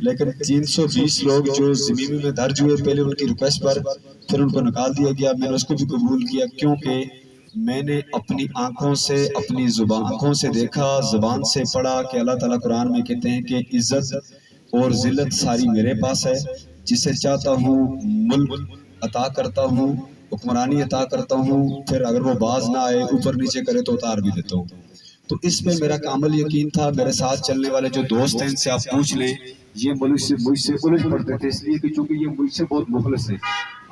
لیکن 320 لوگ جو زمین میں درج ہوئے پہلے ان کی ریکویسٹ پر، پھر ان کو نکال دیا گیا. میں نے اس کو بھی قبول کیا کیونکہ میں نے اپنی آنکھوں سے اپنی آنکھوں سے دیکھا، زبان سے پڑھا کہ اللہ تعالیٰ قرآن میں کہتے ہیں کہ عزت اور ذلت ساری میرے پاس ہے، جسے چاہتا ہوں ملک عطا کرتا ہوں، حکمرانی عطا کرتا ہوں، پھر اگر وہ باز نہ آئے اوپر نیچے کرے تو اتار بھی دیتا ہوں. تو اس پہ میرا کامل یقین تھا. میرے ساتھ چلنے والے جو دوست ہیں ان سے آپ پوچھ لیں، یہ مجھ سے الجھ پڑتے تھے اس لیے کہ چونکہ یہ مجھ سے بہت مخلص ہیں،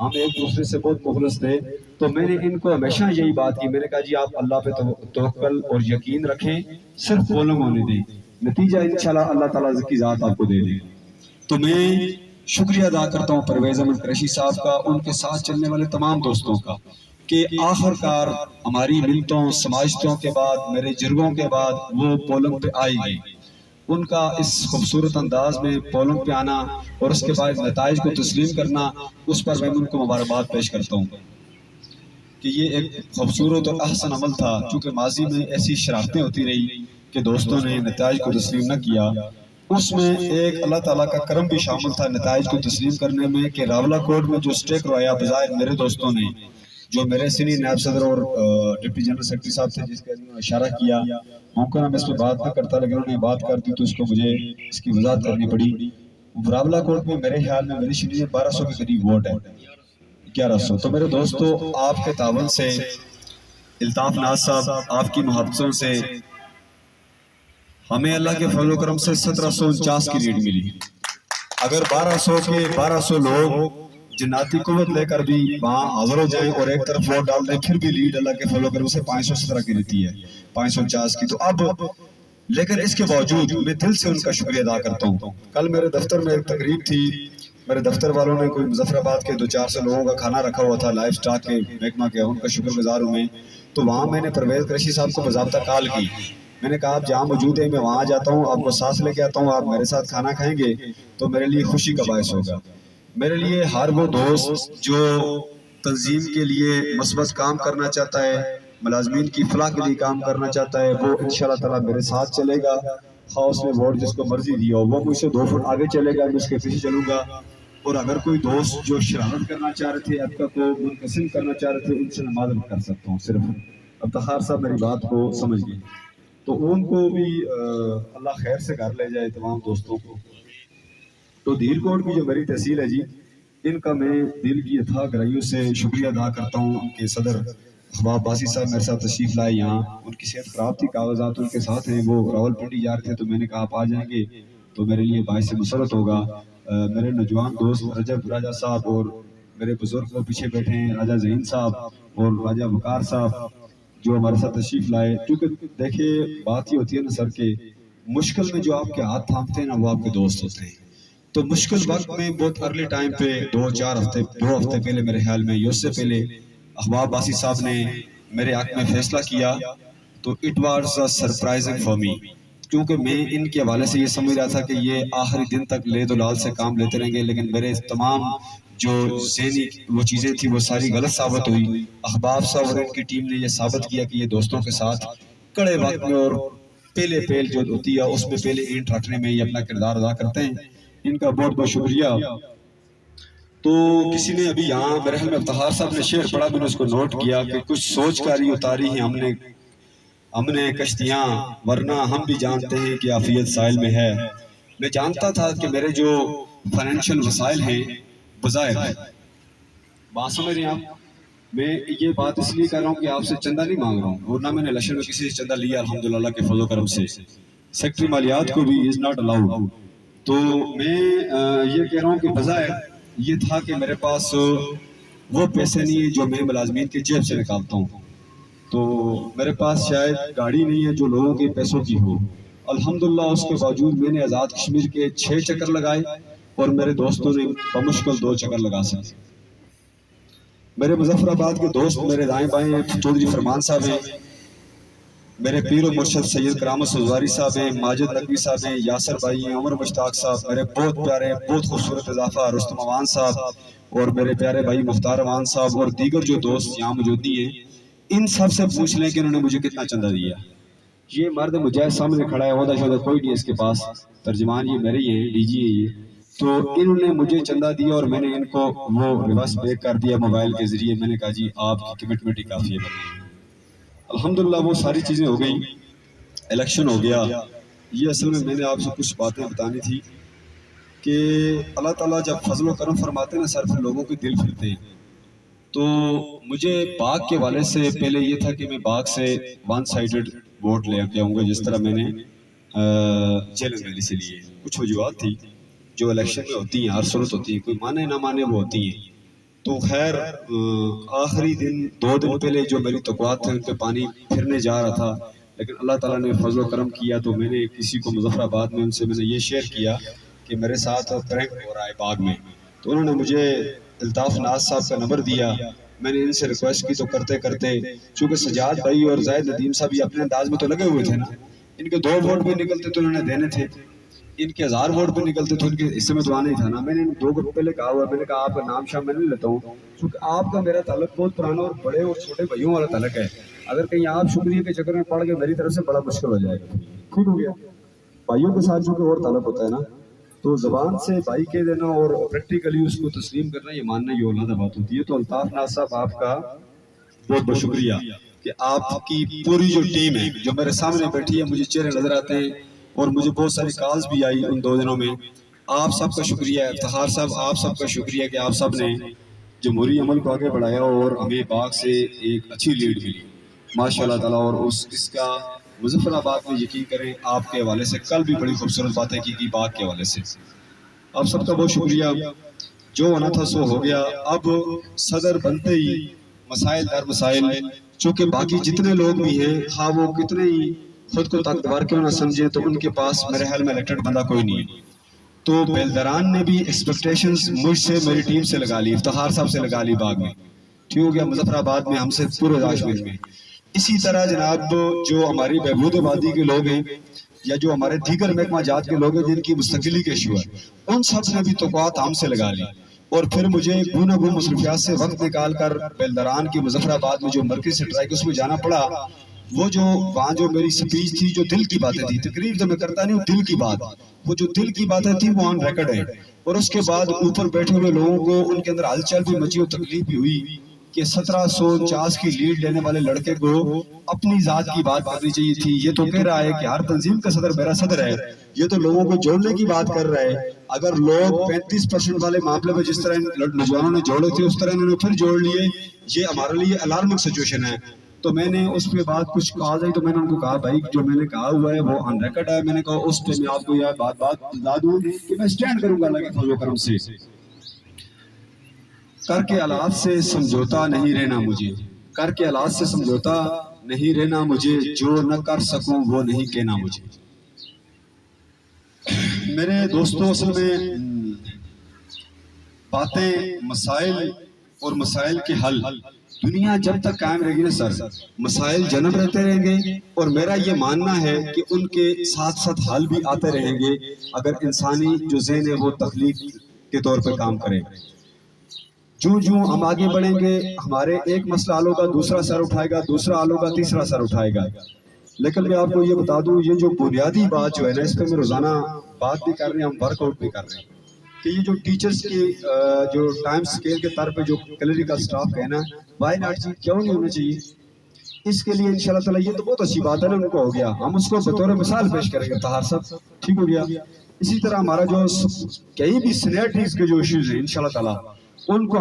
ہم ایک دوسرے سے بہت مخلص تھے. تو میں نے ان کو ہمیشہ یہی بات کی، میں نے کہا جی آپ اللہ پہ توکل اور یقین رکھیں، صرف پولنگ ہونے دیں، نتیجہ انشاءاللہ اللہ تعالیٰ کی ذات آپ کو دے دے. تو میں شکریہ ادا کرتا ہوں پرویز احمد قریشی صاحب کا، ان کے ساتھ چلنے والے تمام دوستوں کا، کہ آخر کار ہماری ملتوں سماجتوں کے بعد، میرے جرگوں کے بعد وہ پولنگ پہ آئی گئی. ان کا اس خوبصورت انداز میں پولنگ پہ آنا اور اس کے بعد نتائج کو تسلیم کرنا، اس پر میں ان کو مبارکباد پیش کرتا ہوں کہ یہ ایک خوبصورت اور احسن عمل تھا. چونکہ ماضی میں ایسی شرارتیں ہوتی رہی کہ دوستوں نے نتائج کو تسلیم نہ کیا، اس میں ایک اللہ تعالیٰ کا کرم بھی شامل تھا نتائج کو تسلیم کرنے میں، کہ راولہ کوٹ میں جو اسٹے کروایا بظاہر میرے دوستوں نے، جو میرے سینئر نائب صدر اور ڈپٹی جنرل سیکرٹری صاحب تھے جس کا انہوں نے اشارہ کیا، ممکن میں اس پہ بات نہ کرتا لیکن انہوں نے بات کر دی تو اس کو مجھے اس کی وضاحت کرنی پڑی. راولہ کوٹ میں میرے خیال میں میری شنی 1200 کے قریب ووٹ ہے، 1100. تو میرے دوستو آپ کے تعاون سے، الطاف ناز صاحب آپ کی محبتوں سے ہمیں اللہ کے فضل و کرم سے 1749 کی لیڈ ملی. اگر 1200 کے 1200 لوگ جناتی قوت لے کر بھی وہاں حاضر ہو جائیں اور ایک طرف ووٹ ڈال دیں، پھر بھی لیڈ اللہ کے فضل و کرم سے 517 کی رہتی ہے، 549 کی. تو اب لیکن اس کے باوجود میں دل سے ان کا شکریہ ادا کرتا ہوں. کل میرے دفتر میں ایک تقریب تھی، میرے دفتر والوں نے کوئی مظفر آباد کے 200-400 لوگوں کا کھانا رکھا ہوا تھا لائف سٹاک کے محکمہ کے، ان کا شکر گزار ہوں میں. تو وہاں میں نے پرویز قریشی صاحب کو باضابطہ کال کی، میں نے کہا آپ جہاں موجود ہیں میں وہاں جاتا ہوں، آپ کو ساتھ لے کے آتا ہوں، آپ میرے ساتھ کھانا کھائیں گے تو میرے لیے خوشی کا باعث ہوگا. میرے لیے ہر وہ دوست جو تنظیم کے لیے مثبت کام کرنا چاہتا ہے، ملازمین کی فلاح کے لیے کام کرنا چاہتا ہے، وہ انشاءاللہ تعالیٰ میرے ساتھ چلے گا. خواہ اس میں ووٹ جس کو مرضی دیا ہو، وہ مجھ سے 2 فٹ آگے چلے گا، میں اس کے پیچھے چلوں گا. اور اگر کوئی دوست جو شرارت کرنا چاہ رہے تھے، ابقا کو منقسم کرنا چاہ رہے تھے، ان سے میں معذرت کر سکتا ہوں. صرف افتخار صاحب میری بات کو سمجھ گئے، تو ان کو بھی اللہ خیر سے گھر لے جائے تمام دوستوں کو. تو دھیر کوٹ کی جو میری تحصیل ہے جی، ان کا میں دل کی اتھاہ گہرائیوں سے شکریہ ادا کرتا ہوں. ان کے صدر احباب باسی صاحب میرے ساتھ تشریف لائے یہاں، ان کی صحت خراب تھی، کاغذات ان کے ساتھ ہیں، وہ راول پنڈی جا رہے تھے، تو میں نے کہا آپ آ جائیں گے تو میرے لیے باعث مسرت ہوگا. میرے نوجوان دوست رجب راجہ صاحب اور میرے بزرگ وہ پیچھے بیٹھے ہیں، راجہ ذہین صاحب اور راجہ وقار صاحب جو ہمارے ساتھ تشریف لائے. کیونکہ دیکھیں بات یہ ہوتی ہے نا سر کہ مشکل میں جو آپ کے ہاتھ تھامتے ہیں نا وہ آپ کے دوست ہوتے ہیں. تو مشکل وقت میں بہت ارلی ٹائم پہ 2 ہفتے پہلے میرے خیال میں یا اس سے پہلے احباب باسی صاحب نے میرے حق میں فیصلہ کیا، تو it was surprising for me, کیونکہ میں ان کے حوالے سے یہ سمجھ رہا تھا کہ یہ آخری دن تک لید و لال سے کام لیتے رہیں گے، لیکن میرے تمام جو ذہنی وہ چیزیں تھی وہ ساری غلط ثابت ہوئی. احباب صاحب اور ان کی ٹیم نے یہ ثابت کیا کہ یہ دوستوں کے ساتھ کڑے وقت میں اور پہلے پہل جو ہوتی ہے اس میں پہلے اینٹ رکھنے میں یہ اپنا کردار ادا کرتے ہیں. ان کا بہت بہت شکریہ. تو کسی نے ابھی یہاں میرے خیال میں افتخار صاحب نے شعر پڑھا، میں نے اس کو نوٹ کیا کہ کچھ سوچ کاری اتاری ہیں ہم نے کشتیاں، ورنہ ہم بھی جانتے ہیں کہ عافیت ساحل میں ہے. میں جانتا تھا کہ میرے جو فائنینشل وسائل ہیں بظاہر ہے، بات سمجھ رہے ہیں آپ، میں یہ بات اس لیے کر رہا ہوں کہ آپ سے چندہ نہیں مانگ رہا ہوں، اور نہ میں نے الیکشن میں کسی سے چندہ لیا الحمدللہ کے فضل و کرم سے. سیکٹری مالیات کو بھی از ناٹ الاؤڈ. تو میں یہ کہہ رہا ہوں کہ بظاہر یہ تھا کہ میرے پاس وہ پیسے نہیں ہیں جو میں ملازمین کی جیب سے نکالتا ہوں. تو میرے پاس شاید گاڑی نہیں ہے جو لوگوں کے پیسوں کی ہو. الحمدللہ اس کے باوجود میں نے آزاد کشمیر کے 6 چکر لگائے اور میرے دوستوں نے بمشکل 2 چکر لگا سکے. میرے مظفر آباد کے دوست میرے دائیں بائیں ہیں، چودھری فرمان صاحب ہیں، میرے پیر و مرشد سید کرامت سوزواری صاحب ہیں، ماجد نقوی صاحب ہیں، یاسر بھائی ہیں، عمر مشتاق صاحب، میرے بہت پیارے بہت خوبصورت اضافہ رستم امان صاحب اور میرے پیارے بھائی مختار امان صاحب اور دیگر جو دوست یہاں موجود ہیں. ان سب سے پوچھ لیں کہ انہوں نے مجھے کتنا چندہ دیا. یہ مرد مجاہد سامنے کھڑا ہے، عہدہ شہدہ کوئی نہیں اس کے پاس، ترجمان یہ میرے ہی ہیں، ڈی جی ہے یہ. تو انہوں نے مجھے چندہ دیا اور میں نے ان کو وہ ریورس بیک کر دیا موبائل کے ذریعے. میں نے کہا جی آپ کی کمٹمنٹ ہی کافی ہے بنی. الحمدللہ وہ ساری چیزیں ہو گئیں، الیکشن ہو گیا. یہ اصل میں نے آپ سے کچھ باتیں بتانی تھی کہ اللہ تعالیٰ جب فضل و کرم فرماتے ہیں نا سر، پھر لوگوں کے دل پھرتے ہیں. تو مجھے باغ کے والے سے پہلے یہ تھا کہ میں باغ سے ون سائیڈڈ ووٹ لے کے آؤں گا، جس طرح میں نے جیلن ویلی سے لیے. کچھ وجوہات تھی جو الیکشن میں ہوتی ہیں، ہر صورت ہوتی ہیں، کوئی مانے نہ مانے وہ ہوتی ہیں. تو خیر آخری دن 2 دن پہلے جو میری توقعات تھے ان پہ پانی پھرنے جا رہا تھا، لیکن اللہ تعالیٰ نے فضل و کرم کیا. تو میں نے کسی کو مظفر آباد میں ان سے میں نے یہ شیئر کیا کہ میرے ساتھ پرینک ہو رہا ہے باغ میں. تو انہوں نے مجھے الطاف ناز صاحب کا نمبر دیا. میں نے ان سے ریکویسٹ کی تو کرتے کرتے، چونکہ سجاد بھائی اور زاہد ندیم صاحب یہ اپنے انداز میں تو لگے ہوئے تھے نا، ان کے 2 ووٹ بھی نکلتے تو انہوں نے دینے تھے، ان کے 1000 ووٹ بھی نکلتے تو ان کے حصے میں تو آنا ہی تھا نا. میں نے 2 گروپ پہلے کہا ہوا، میں نے کہا آپ کا نام شام میں نہیں لیتا ہوں، کیونکہ آپ کا میرا تعلق بہت پرانا اور بڑے اور چھوٹے بھائیوں والا تعلق ہے. اگر کہیں آپ شکریہ کے چکر میں پڑ گئے میری طرف سے بڑا مشکل ہو جائے گا. ٹھیک ہو گیا؟ بھائیوں کے ساتھ جو کہ اور تعلق ہوتا ہے نا، تو زبان سے بھائی کہہ دینا اور پریکٹیکلی اس کو تسلیم کرنا، یہ ماننا یہ اولادہ بات ہوتی ہے. تو الطاف ناز صاحب آپ کا بہت بہت شکریہ کہ آپ کی پوری جو ٹیم ہے جو میرے سامنے بیٹھی ہے، مجھے چہرے نظر آتے ہیں اور مجھے بہت ساری کالز بھی آئی ان 2 دنوں میں. آپ سب کا شکریہ. افتخار صاحب آپ سب کا شکریہ کہ آپ سب نے جمہوری عمل کو آگے بڑھایا اور ہمیں باغ سے ایک اچھی لیڈ ملی ماشاء اللہ تعالیٰ. اور اس کا مظفر آباد میں یقین کریں آپ کے حوالے سے کل بھی بڑی خوبصورت باتیں کی باغ کے حوالے سے. آپ سب کا بہت شکریہ. جو ہونا تھا سو ہو گیا. اب صدر بنتے ہی مسائل در مسائل، چونکہ باقی جتنے لوگ بھی ہیں خواہ وہ کتنے ہی خود کو طاقتور کیوں نہ سمجھے، تو ان کے پاس میرے حال میں الیکٹڈ بندہ کوئی نہیں ہے. تو بیلدران نے بھی ایکسپیکٹیشنز مجھ سے میری ٹیم سے لگا لی، افتخار صاحب سے لگا لی باغ میں. ٹھیک ہو گیا؟ مظفر آباد میں ہم سے پورے کشمیر میں. اسی طرح جناب جو ہماری بہبود آبادی کے لوگ ہیں یا جو ہمارے دیگر محکمہ جات کے لوگ ہیں جن کی مستقلی کے ایشو ہے، ان سب نے بھی توقعات ہم سے لگا لی. اور پھر مجھے گونہ گون مصروفیات سے وقت نکال کر بیلدران کی مظفر آباد میں جو مرکز اسٹرائک اس میں جانا پڑا. وہ جو وہاں جو میری سپیچ تھی، جو دل کی باتیں تھی، تقریر تو میں کرتا نہیں ہوں، دل کی بات، وہ جو دل کی باتیں تھی وہ آن ریکارڈ ہے. اور اس کے بعد اوپر بیٹھے ہوئے لوگوں کو ان کے اندر ہلچل بھی مچی اور تکلیف بھی ہوئی کہ 1749 کی لیڈ لینے والے لڑکے کو اپنی ذات کی بات کرنی چاہیے تھی. یہ تو کہہ رہا ہے کہ ہر تنظیم کا صدر میرا صدر ہے، یہ تو لوگوں کو جوڑنے کی بات کر رہا ہے. اگر لوگ 35% والے معاملے میں جس طرح ان نوجوانوں نے جوڑے تھے اس طرح انہوں نے پھر جوڑ لیے، یہ ہمارے لیے الارمنگ سچویشن ہے. تو میں نے اس پہ بات کچھ کہا جائے تو میں نے ان کو کہا بھائی جو میں نے کہا ہوا ہے وہ آن ریکارڈ ہے. میں نے کہا اس پہ میں آپ کو یہ بات بتا دوں کہ میں سٹینڈ کروں گا اللہ کے فضل و کرم سے. کر کے حالات سے سمجھوتا نہیں رہنا مجھے، کر کے حالات سے سمجھوتا نہیں رہنا مجھے، جو نہ کر سکوں وہ نہیں کہنا مجھے. میرے دوستوں اصل میں باتیں، مسائل اور مسائل کے حل، دنیا جب تک قائم رہے گی نا سر، مسائل جنم رہتے رہیں گے اور میرا یہ ماننا ہے کہ ان کے ساتھ ساتھ حل بھی آتے رہیں گے اگر انسانی جو ذہن ہے وہ تخلیق کے طور پر کام کرے. جو ہم آگے بڑھیں گے ہمارے ایک مسئلہ حل ہوگا، دوسرا سر اٹھائے گا، دوسرا حل ہوگا، تیسرا سر اٹھائے گا. لیکن میں آپ کو یہ بتا دوں یہ جو بنیادی بات جو ہے نا، اس پہ میں روزانہ بات بھی کر رہے ہیں، ہم ورک آؤٹ بھی کر رہے ہیں کہ یہ جو ٹیچرز کی جو ٹائم سکیل کے طور پہ جو کلریکل سٹاف ہے نا، وائی ناٹ جی کیوں نہیں ہونا چاہیے. اس کے لیے انشاءاللہ تعالیٰ یہ تو بہت اچھی بات ہے نا، ان کو ہو گیا، ہم اس کو بطور مثال پیش کریں گے طاہر صاحب. ٹھیک ہو گیا؟ اسی طرح ہمارا جو کہیں بھی سینیٹریز کے جو ایشوز ہیں انشاءاللہ تعالیٰ ان کو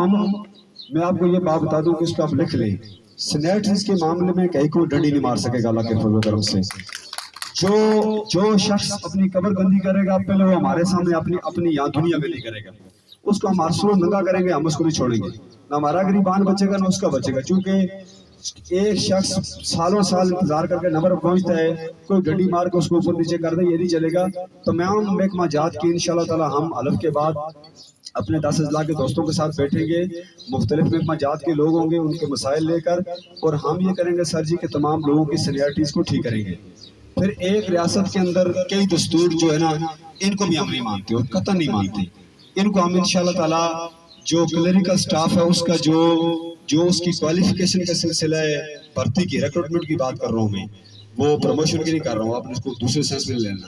میں آپ کو یہ بات بتا دوں کہ اس کو آپ لکھ لیں، سینیٹریز کے معاملے میں کہیں کوئی ڈنڈی نہیں مار سکے گا اللہ کے فضل و کرم سے. جو شخص اپنی قبر بندی کرے گا پہلے وہ ہمارے سامنے اپنی یہاں دنیا میں نہیں کرے گا، اس کو ہم آرسلوں ننگا کریں گے، ہم اس کو نہیں چھوڑیں گے. نہ ہمارا گریبان بچے گا نہ اس کا بچے گا، چونکہ ایک شخص سالوں سال انتظار کر کے نمبر پہنچتا ہے، کوئی گڈی مار کے اس کو اوپر نیچے کر دے یہ نہیں چلے گا. تمام محکمہ جات کی انشاءاللہ تعالی ہم حلف کے بعد اپنے 10 اضلاع کے دوستوں کے ساتھ بیٹھیں گے، مختلف محکمہ جات کے لوگ ہوں گے، ان کے مسائل لے کر، اور ہم یہ کریں گے سر جی کہ تمام لوگوں کی سینیرٹیز کو ٹھیک کریں گے. پھر ایک ریاست کے اندر کئی دستور جو ہے نا ان کو بھی ہم نہیں مانتے اور قطعا نہیں مانتے. ان کو ہم انشاءاللہ تعالی جو کلریکل سٹاف ہے اس کا جو اس کی کوالیفیکیشن کا سلسلہ ہے، بھرتی کی ریکروٹمنٹ کی بات کر رہا ہوں میں، وہ پروموشن کی نہیں کر رہا ہوں، آپ نے اس کو دوسرے سینس میں لینا.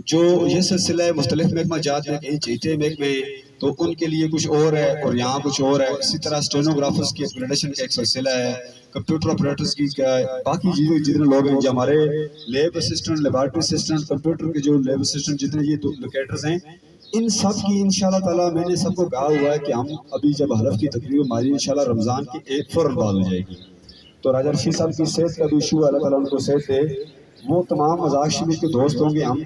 جو یہ سلسلہ ہے مختلف محکمہ جات میں کہیں چیتے محکمے تو ان کے لیے کچھ اور ہے اور یہاں کچھ اور ہے. اسی طرح اسٹینوگرافرز کی اپگریڈیشن کا ایک سلسلہ ہے، کمپیوٹر آپریٹرز کی باقی چیزیں جتنے لوگ ہیں جو ہمارے lab assistant, laboratory assistant, computer کے جو لیب اسسٹنٹ جتنے یہ لوکیٹرز ہیں، ان سب کی انشاءاللہ تعالیٰ میں نے سب کو کہا ہوا ہے کہ ہم ابھی جب حلف کی تقریب ہماری انشاءاللہ رمضان کی ایک فوراً بعد ہو جائے گی. تو راجہ رشید صاحب کی صحت کا بھی ایشو ہے، اللہ تعالیٰ ان کو صحت دے. وہ تمام مذاق شریف کے دوست ہوں گے، ہم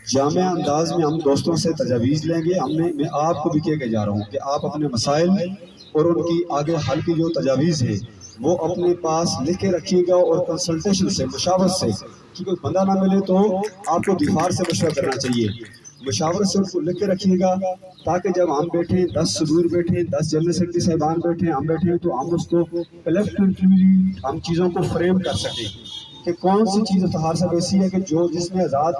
جامع انداز میں ہم دوستوں سے تجاویز لیں گے. میں آپ کو بھی کہہ کے جا رہا ہوں کہ آپ اپنے مسائل اور ان کی آگے حل کی جو تجاویز ہے وہ اپنے پاس لکھ کے رکھیے گا، اور کنسلٹیشن سے، مشاورت سے، کیونکہ بندہ نہ ملے تو آپ کو دیوار سے مشورہ کرنا چاہیے. مشاورت سے ان کو لکھ کے رکھیے گا تاکہ جب ہم بیٹھیں، 10 صدور بیٹھیں، 10 جنرل سیکرٹری صاحبان بیٹھیں، ہم بیٹھیں تو ہم اس کو کلیکٹیولی ہم چیزوں کو فریم کر سکیں کہ کون سی چیز اتحاد صاحب ایسی ہے کہ جس میں آزاد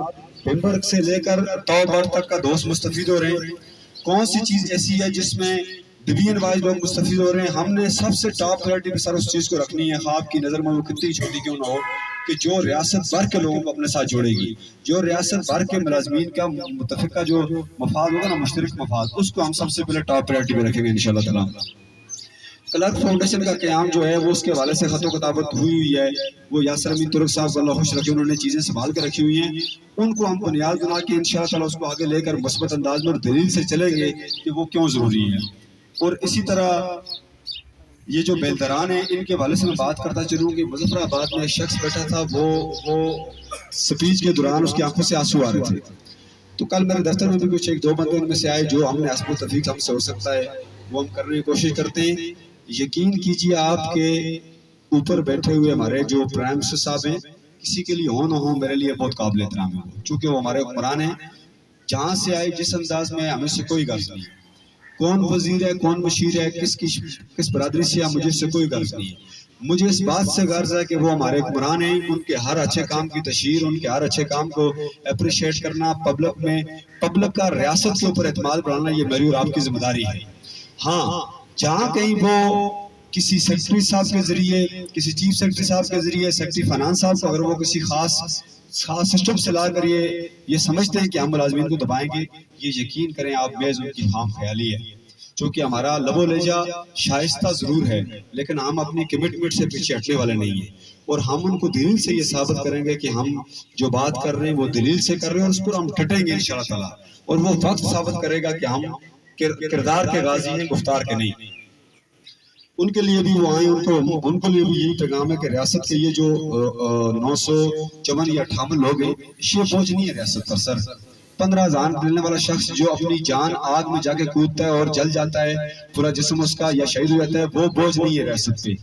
ممبر سے لے کر توبر تک کا دوست مستفید ہو رہے ہیں، کون سی چیز ایسی ہے جس میں ڈویژن وائز لوگ مستفید ہو رہے ہیں. ہم نے سب سے ٹاپ پرائرٹی پہ سر اس چیز کو رکھنی ہے، خواب کی نظر میں وہ کتنی چھوٹی کیوں نہ ہو، کہ جو ریاست بھر کے لوگوں کو اپنے ساتھ جوڑے گی، جو ریاست بھر کے ملازمین کا متفقہ جو مفاد ہوگا نا، مشترک مفاد، اس کو ہم سب سے پہلے ٹاپ پرائرٹی پہ رکھیں گے انشاءاللہ تعالیٰ. کلرک فاؤنڈیشن کا قیام جو ہے وہ اس کے حوالے سے خط و کتابت ہوئی ہے. وہ یاسر امین ترک صاحب اللہ خوش رکھے، انہوں نے چیزیں سنبھال کے رکھی ہوئی ہیں. ان کو ہم بنیاد بنا کے انشاءاللہ تعالیٰ اس کو آگے لے کر مثبت انداز میں اور دلیل سے چلیں گے کہ وہ کیوں ضروری ہے. اور اسی طرح یہ جو بیلدران ہیں ان کے حوالے سے میں بات کرتا چلوں کہ مظفر آباد میں ایک شخص بیٹھا تھا، وہ سپیچ کے دوران اس کی آنکھوں سے آنسو آ رہے تھے. تو کل میرے دفتر میں بھی کچھ ایک دو بندے ان میں سے آئے جو ہم نے حسب و تفریق ہم سے ہو سکتا ہے وہ ہم کرنے کی کوشش کرتے ہیں. یقین کیجئے آپ کے اوپر بیٹھے ہوئے ہمارے جو پرائم منسٹر صاحب ہیں، کسی کے لیے ہو نہ ہو میرے لیے بہت قابل احترام ہے، چونکہ وہ ہمارے حکمران ہیں. جہاں سے آئے جس انداز میں ہمیں سے کوئی غرض نہیں، کون وزیر ہے، کون مشیر ہے، کس برادری سے ہے، مجھے اس سے کوئی غرض نہیں ہے. مجھے اس بات سے غرض ہے کہ وہ ہمارے حکمران ہیں، ان کے ہر اچھے کام کی تشہیر، ان کے ہر اچھے کام کو اپریشیٹ کرنا، پبلک کا ریاست کے اوپر اعتماد بڑھانا، یہ میری اور آپ کی ذمہ داری ہے. ہاں، جہاں کہیں وہ کسی سیکرٹری صاحب کے ذریعے، کسی چیف سیکرٹری صاحب کے ذریعے، سیکرٹری فائنانس صاحب کو اگر وہ کسی خاص سسٹم سے لا کر یہ سمجھتے ہیں کہ ہم ملازمین کو دبائیں گے، یہ یقین کریں آپ محض ان کی خام خیالی ہے. چونکہ ہمارا لب و لہجہ شائستہ ضرور ہے لیکن ہم اپنی کمٹمنٹ سے پیچھے ہٹنے والے نہیں ہیں، اور ہم ان کو دلیل سے یہ ثابت کریں گے کہ ہم جو بات کر رہے ہیں وہ دلیل سے کر رہے ہیں، اور اس پر ہم ٹٹیں گے انشاءاللہ تعالیٰ. اور وہ وقت ثابت کرے گا کہ ہم کردار کے غازی ہیں، گفتار کے نہیں. ان کے لیے بھی وہ آئیں، ان کو لیے بھی یہی پیغام ہے کہ ریاست کے یہ جو 954 یا 58 لوگ ہیں، یہ بوجھ نہیں ہے ریاست پر. سر 15,000 ملنے والا شخص جو اپنی جان آگ میں جا کے کودتا ہے اور جل جاتا ہے، پورا جسم اس کا یا شہید ہو جاتا ہے، وہ بوجھ نہیں ہے ریاست پہ.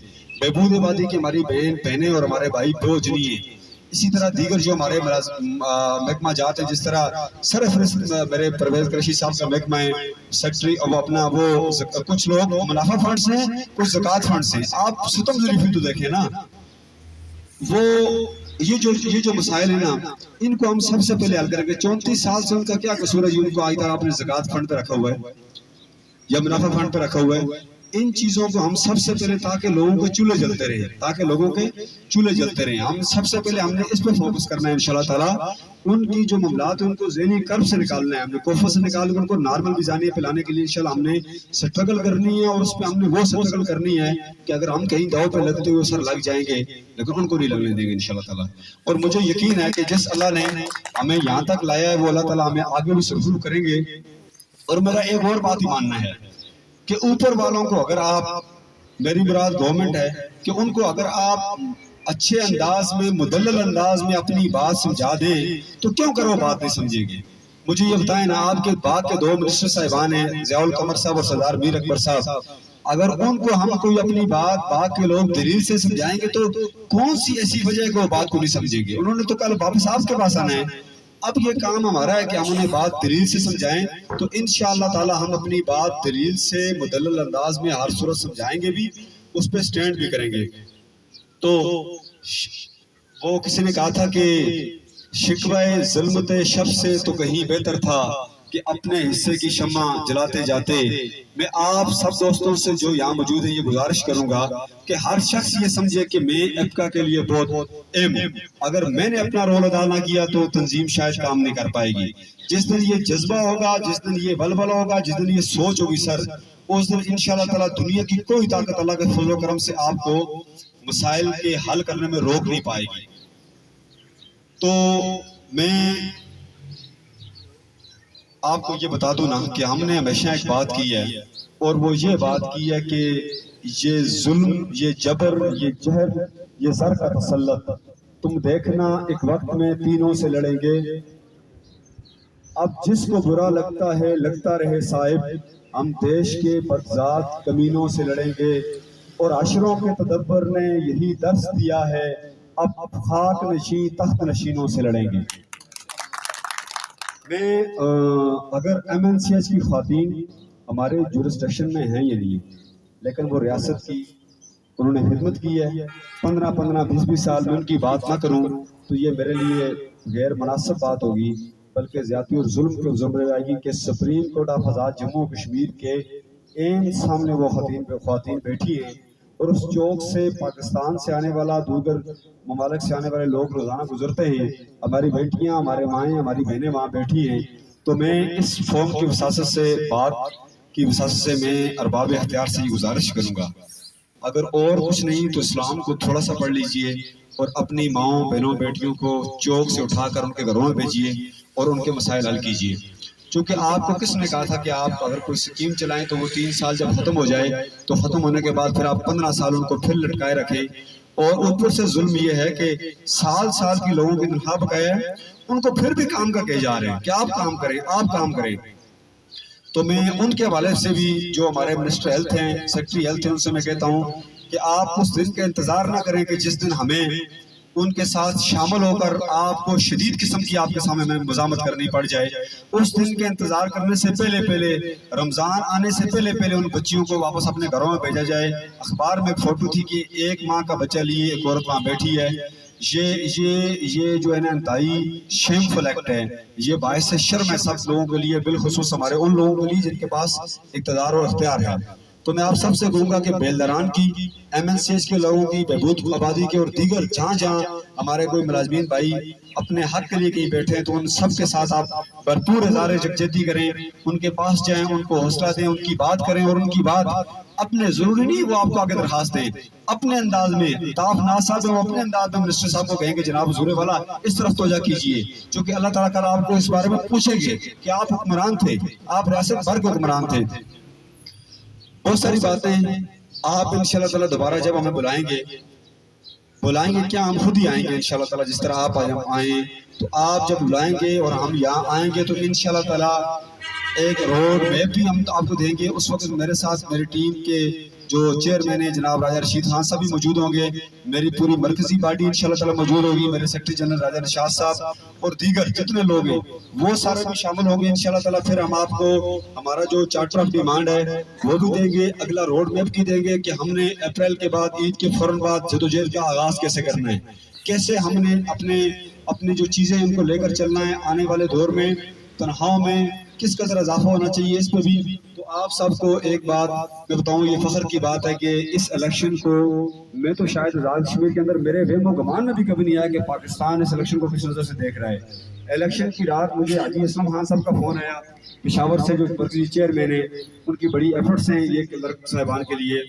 بہبود آبادی کی ہماری بہنیں اور ہمارے بھائی بوجھ نہیں ہے. اسی طرح دیگر جو ہمارے محکمہ جات ہیں، جس طرح سرفرست میرے پرویز قریشی صاحب کا محکمہ ہے، سیکٹری اب اپنا وہ کچھ لوگ منافع فنڈ سے ہیں، کچھ زکوٰۃ فنڈ سے ہیں. آپ ستم ظریفی تو دیکھیں نا، وہ یہ جو مسائل ہیں نا، ان کو ہم سب سے پہلے حل کریں گے. 34 سال سے ان کا کیا قصور ہے؟ ان کو آج تک آپ نے زکوٰۃ فنڈ پہ رکھا ہوا ہے یا منافع فنڈ پہ رکھا ہوا ہے. ان چیزوں کو ہم سب سے پہلے تاکہ لوگوں کے چولہے جلتے رہے، ہم سب سے پہلے ہم نے اس پہ فوکس کرنا ہے انشاءاللہ تعالیٰ. ان کی جو معاملات ہیں ان کو ذہنی کرب سے نکالنا ہے، ہم نے کوفہ سے نکال کر ان کو نارمل غذائیت پلانے کے لیے انشاءاللہ ہم نے سٹرگل کرنی ہے. اور اس پہ ہم نے وہ سٹرگل کرنی ہے کہ اگر ہم کہیں داؤ پہ لگتے ہوئے سر لگ جائیں گے لیکن ان کو نہیں لگنے دیں گے انشاءاللہ تعالیٰ. اور مجھے یقین ہے کہ جس اللہ نے ہمیں یہاں تک لایا ہے وہ اللہ تعالیٰ ہمیں آگے بھی سرخرو کریں گے. اور میرا ایک اور بات ہی ماننا ہے کہ اوپر والوں کو اگر آپ، میری مراد گورنمنٹ ہے، کہ ان کو اگر آپ اچھے انداز میں، مدلل انداز میں اپنی بات سمجھا دیں تو کیوں کرو بات نہیں سمجھیں گے. مجھے یہ بتائیں نا، آپ کے بعد کے 2 منسٹر صاحبان ہیں، ضیاء القمر صاحب اور سردار میر اکبر صاحب، اگر ان کو ہم کوئی اپنی بات کے لوگ دلیل سے سمجھائیں گے تو کون سی ایسی وجہ ہے کہ وہ بات کو نہیں سمجھیں گے؟ انہوں نے تو کل واپس آپ کے پاس آنا ہے. اب یہ کام ہمارا ہے کہ ہم انہیں بات دلیل سے سمجھائیں. تو انشاءاللہ تعالی ہم اپنی بات دلیل سے مدلل انداز میں ہر صورت سمجھائیں گے بھی، اس پہ سٹینڈ بھی کریں گے. تو وہ کسی نے کہا تھا کہ شکوہ ظلمت شب سے تو کہیں بہتر تھا، کہ اپنے حصے کی شمع جلاتے جاتے میں آپ سب دوستوں سے جو یہاں موجود ہیں یہ گزارش کروں گا کہ ہر شخص یہ سمجھے کہ میں ایپکا کے لیے بہت اہم ہوں. اگر میں نے اپنا رول ادا نہ کیا تو تنظیم شاید کام نہیں کر پائے گی. جس دن یہ جذبہ ہوگا، جس دن یہ ولولہ ہوگا، جس دن یہ سوچ ہوگی سر، اس دن انشاءاللہ تعالیٰ دنیا کی کوئی طاقت اللہ کے فضل و کرم سے آپ کو مسائل کے حل کرنے میں روک نہیں پائے گی. تو میں آپ کو یہ بتا دوں نا کہ ہم نے ہمیشہ ایک بات کی ہے، اور وہ یہ بات کی ہے کہ یہ ظلم، یہ جبر، یہ جہر، یہ زر کا تسلط تم دیکھنا ایک وقت میں تینوں سے لڑیں گے. اب جس کو برا لگتا ہے لگتا رہے صاحب، ہم دیش کے بدذات کمینوں سے لڑیں گے. اور عشروں کے تدبر نے یہی درس دیا ہے، اب خاک نشین تخت نشینوں سے لڑیں گے. میں اگر MNCH کی خواتین ہمارے جورسڈکشن میں ہیں یا نہیں، لیکن وہ ریاست کی انہوں نے خدمت کی ہے، 15 20 سال میں ان کی بات نہ کروں تو یہ میرے لیے غیر مناسب بات ہوگی، بلکہ زیادتی اور ظلم کے ذمہ آئے گی کہ سپریم کورٹ آف آزاد جموں کشمیر کے این سامنے وہ خواتین بیٹھی ہیں، اور اس چوک سے پاکستان سے آنے والا، دیگر ممالک سے آنے والے لوگ روزانہ گزرتے ہیں. ہماری بیٹیاں، ہمارے مائیں، ہماری بہنیں وہاں بیٹھی ہیں. تو میں اس فارم کی وساست سے، بات کی وساست سے میں ارباب اختیار سے یہ گزارش کروں گا، اگر اور کچھ نہیں تو اسلام کو تھوڑا سا پڑھ لیجئے اور اپنی ماؤں، بہنوں، بیٹیوں کو چوک سے اٹھا کر ان کے گھروں میں بھیجیے اور ان کے مسائل حل کیجیے. چونکہ آپ کو کس نے کہا تھا کہ آپ اگر کوئی سکیم چلائیں تو وہ 3 سال جب ختم ہو جائے تو ختم ہونے کے بعد پھر آپ 15 سال ان کو پھر لٹکائے رکھیں. اور اوپر سے ظلم یہ ہے کہ سال کی لوگوں کی تنخواہ بقایا ہے، ان کو پھر بھی کام کا کہے جا رہے ہیں کہ آپ کام کریں، آپ کام کریں. تو میں ان کے حوالے سے بھی جو ہمارے منسٹر ہیلتھ ہیں، سیکرٹری ہیلتھ ہیں، ان سے میں کہتا ہوں کہ آپ اس دن کا انتظار نہ کریں کہ جس دن ہمیں ان کے ساتھ شامل ہو کر آپ کو شدید قسم کی آپ کے سامنے میں مزاحمت کرنی پڑ جائے. اس دن کے انتظار کرنے سے پہلے رمضان آنے سے پہلے ان بچیوں کو واپس اپنے گھروں میں بھیجا جائے. اخبار میں فوٹو تھی کہ 1 ماہ کا بچہ لیے ایک عورت وہاں بیٹھی ہے. یہ جو ہے نا انتہائی شیمفل ایکٹ ہے، یہ باعث شرم ہے سب لوگوں کے لیے، بالخصوص ہمارے ان لوگوں کے لیے جن کے پاس اقتدار اور اختیار ہے. تو میں آپ سب سے کہوں گا کہ بیلدران کی، MNCH کے لوگوں کی، بہبود آبادی کے اور دیگر جہاں ہمارے کوئی ملازمین بھائی اپنے حق کے لیے کہیں بیٹھے ہیں تو ان سب کے ساتھ آپ بھرپور اظہار یکجہتی کریں، ان کے پاس جائیں، ان کو حوصلہ دیں، ان کی بات کریں، اور ان کی بات اپنے ضروری نہیں وہ آپ کو آگے درخواست دیں، اپنے انداز میں طاف ناصاب ہیں، وہ اپنے انداز میں منسٹر صاحب کو کہیں کہ جناب حضور والا اس طرف توجہ کیجئے، چونکہ اللہ تعالیٰ کا آپ کو اس بارے میں پوچھیں گے کہ آپ حکمران تھے، آپ ریاست بھر کے حکمران تھے. بہت ساری باتیں آپ انشاءاللہ تعالیٰ دوبارہ جب ہمیں بلائیں گے کیا ہم خود ہی آئیں گے انشاءاللہ تعالیٰ، جس طرح آپ آئیں تو آپ جب بلائیں گے اور ہم یہاں آئیں گے تو انشاءاللہ تعالیٰ ایک روڈ میپ بھی ہم آپ کو دیں گے. اس وقت میرے ساتھ میری ٹیم کے جو چیئرمین ہیں جناب راجہ رشید خان صاحب بھی موجود ہوں گے، میری پوری مرکزی پارٹی انشاءاللہ تعالیٰ موجود ہوگی، میرے سیکرٹری جنرل راجہ نشاط صاحب اور دیگر جتنے لوگ ہیں وہ سارے بھی شامل ہوں گے انشاءاللہ تعالیٰ. پھر ہم آپ کو ہمارا جو چارٹر آف ڈیمانڈ ہے وہ بھی دیں گے، اگلا روڈ میپ بھی دیں گے کہ ہم نے اپریل کے بعد، عید کے فوراً بعد جدوجہد کا آغاز کیسے کرنا ہے، کیسے ہم نے اپنی جو چیزیں ان کو لے کر چلنا ہے، آنے والے دور میں تنخواہوں میں کس قدر اضافہ ہونا چاہیے اس پہ بھی. تو آپ سب کو ایک بات میں بتاؤں، یہ فخر کی بات ہے کہ اس الیکشن کو میں تو شاید آزاد کشمیر کے اندر میرے وہم و گمان میں بھی کبھی نہیں آیا کہ پاکستان اس الیکشن کو کس نظر سے دیکھ رہا ہے. الیکشن کی رات مجھے حاجی اسلم خان صاحب کا فون آیا، پشاور سے جو مرکزی چیئرمین ہیں، ان کی بڑی ایفرٹس ہیں یہ کلرک صاحبان کے لیے،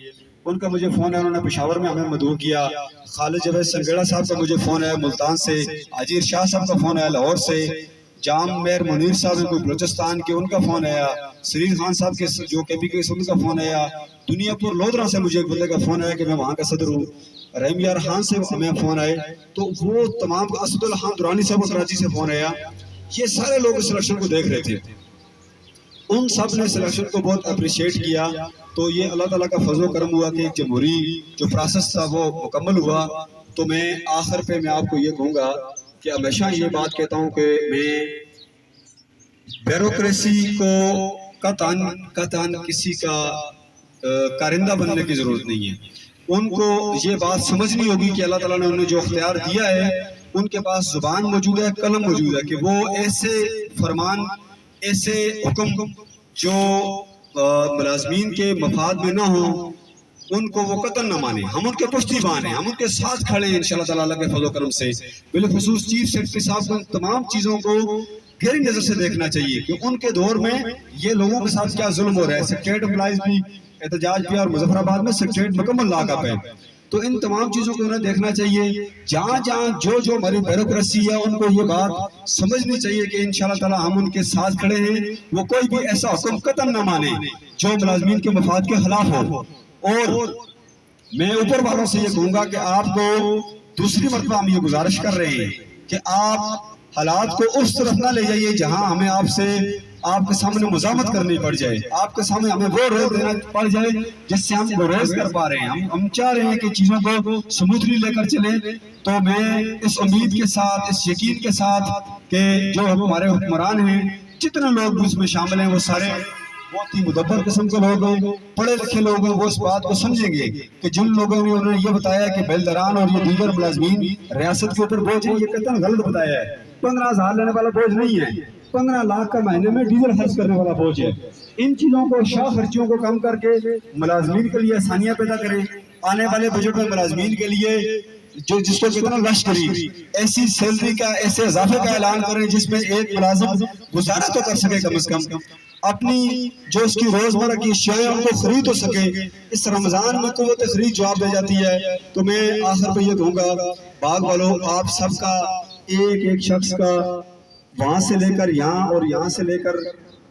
ان کا مجھے فون ہے، انہوں نے پشاور میں ہمیں مدعو کیا. خالد جاوید سنگیڑا صاحب کا مجھے فون ہے ملتان سے، حاجی ارشاد صاحب کا فون ہے لاہور سے، جام میر منیر صاحب ہیں کوئی بلوچستان کے، ان کا فون آیا، سرین خان صاحب کے جو KP کے ان کا فون آیا، دنیا پور لودھرا سے مجھے ایک بندے کا فون آیا کہ میں وہاں کا صدر ہوں، رحیم یار خان سے ہمیں فون آئے، تو وہ تمام اسد الحان درانی صاحب کراچی سے فون آیا. یہ سارے لوگ اس الیکشن کو دیکھ رہے تھے، ان سب نے اس الیکشن کو بہت اپریشیٹ کیا. تو یہ اللہ تعالیٰ کا فضل و کرم ہوا کہ ایک جمہوری جو پروسیس تھا وہ مکمل ہوا. تو میں آخر پہ میں آپ کو یہ کہوں گا کہ ہمیشہ یہ بات کہتا ہوں کہ میں بیوروکریسی کو قطعاً کسی کا کارندہ بننے کی ضرورت نہیں ہے. ان کو یہ بات سمجھنی ہوگی کہ اللہ تعالیٰ نے انہیں جو اختیار دیا ہے، ان کے پاس زبان موجود ہے، قلم موجود ہے کہ وہ ایسے فرمان ایسے حکم جو ملازمین کے مفاد میں نہ ہوں ان کو وہ قطعاً نہ مانیں. ہم ان کے پشتیبان ہیں, ہم ان کے ساتھ کھڑے ہیں انشاءاللہ تعالیٰ اللہ کے فضل و کرم سے. بالخصوص چیف سیکرٹری صاحب کو ان تمام چیزوں کو گہری نظر سے دیکھنا چاہیے کہ ان کے دور میں یہ لوگوں کے ساتھ کیا ظلم ہو رہا ہے. سیکریٹریٹ امپلائز بھی احتجاج کیا اور مظفر آباد میں سیکریٹریٹ مکمل لاک اپ ہے. تو ان تمام چیزوں کو انہیں دیکھنا چاہیے. جہاں جہاں جو ہماری بیوروکریسی ہے ان کو یہ بات سمجھنی چاہیے کہ انشاءاللہ تعالیٰ ہم ان کے ساتھ کھڑے ہیں. وہ کوئی بھی ایسا حکم قطعاً نہ مانے جو ملازمین کے مفاد کے خلاف ہو. اور میں اوپر والوں سے یہ کہوں گا کہ آپ کو دوسری مرتبہ ہم یہ گزارش کر رہے ہیں کہ آپ حالات کو اس طرف نہ لے جائیے جہاں ہمیں آپ کے سامنے مزاحمت کرنی پڑ جائے, آپ کے سامنے ہمیں وہ روز دینا پڑ جائے جس سے ہم گریز کر پا رہے ہیں. ہم چاہ رہے ہیں کہ چیزوں کو سموتھلی لے کر چلیں. تو میں اس امید کے ساتھ, اس یقین کے ساتھ کہ جو ہمارے حکمران ہیں, جتنے لوگ بھی اس میں شامل ہیں, وہ سارے بہت ہی مدبر قسم کے لوگ ہیں, پڑھے لکھے لوگ ہیں. وہ اس بات کو سمجھیں گے کہ جن لوگوں نے انہوں نے یہ بتایا کہ بیلدران اور یہ دیگر ملازمین ریاست کے اوپر بوجھ ہے, یہ قطعاً غلط بتایا ہے. 15,000 لینے والا بوجھ نہیں ہے, 15 لاکھ کا مہینے میں ڈیزل خرچ کرنے والا بوجھ ہے. ان چیزوں کو, شاہ خرچیوں کو کم کر کے ملازمین کے لیے آسانیاں پیدا کریں. آنے والے بجٹ میں ملازمین کے لیے جس کو کتنا لشکری ایسی سیلری کا, ایسے اضافے کا اعلان کریں جس میں ایک ملازم گزارا تو کر سکے کم از کم, اپنی جو اس کی روزمرہ کی اشیاء ان کو خرید ہو سکے. اس رمضان میں قوت خرید جواب دے جاتی ہے. تو میں آخر پہ یہ کہوں گا, باغ والوں, آپ سب کا, ایک ایک شخص کا, وہاں سے لے کر یہاں اور یہاں سے لے کر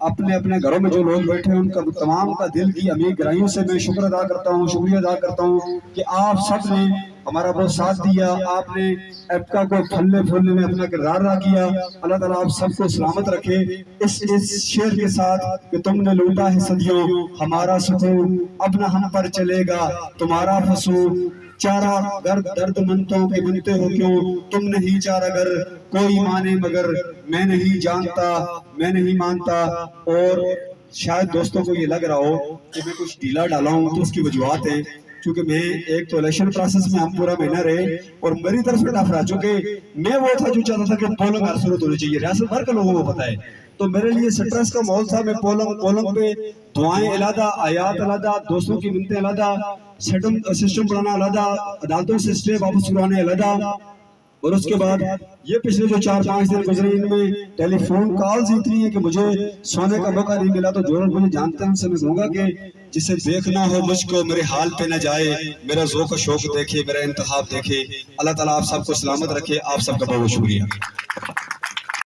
اپنے اپنے گھروں میں جو لوگ بیٹھے ہیں, ان کا تمام کا دل کی امیر گہرائیوں سے میں شکر ادا کرتا ہوں, شکریہ ادا کرتا ہوں کہ آپ سب نے ہمارا بہت ساتھ دیا. آپ نے ایپکا کو پھلنے پھولنے میں اپنا کردار ادا کیا. اللہ تعالیٰ آپ سب کو سلامت رکھے. اس شعر کے ساتھ کہ تم نے لوٹا ہے صدیوں ہمارا سکون, اب نہ ہم پر چلے گا تمہارا فسون. چارہ گر درد منتوں کے بنتے ہو کیوں, تم نہیں چارہ گر کوئی مانے مگر میں نہیں جانتا, میں نہیں مانتا. اور شاید دوستوں کو یہ لگ رہا ہو کہ میں کچھ ڈھیلا ڈالا ہوں, تو اس کی وجوہات ہیں. چونکہ میں ایک تو الیکشن پروسیس میں ہم پورا مہینہ رہے اور میری طرف سے نفرا, چونکہ میں وہ تھا جو چاہتا تھا کہ پولنگ ہر صورت ہونی چاہیے, ریاست بھر کے لوگوں کو پتہ ہے. تو میرے لیے سٹریس کا ماحول تھا. میں پولنگ پہ دعائیں علیحدہ, آیات علیحدہ, دوستوں کی منتیں علیحدہ, سسٹم بنانا علیحدہ, عدالتوں سے اسٹے واپس چھڑانے علیحدہ. اور اس کے بعد یہ پچھلے جو 4-5 دن گزرے, ان میں ٹیلی فون کالز اتنی ہیں کہ مجھے سونے کا موقع نہیں ملا. تو جو لوگ مجھے جانتے ہیں ان سے میں کہوں گا کہ جسے دیکھنا ہو مجھ کو میرے حال پہ نہ جائے, میرا ذوق و شوق دیکھے, میرا انتخاب دیکھے. اللہ تعالیٰ آپ سب کو سلامت رکھے. آپ سب کا بہت شکریہ.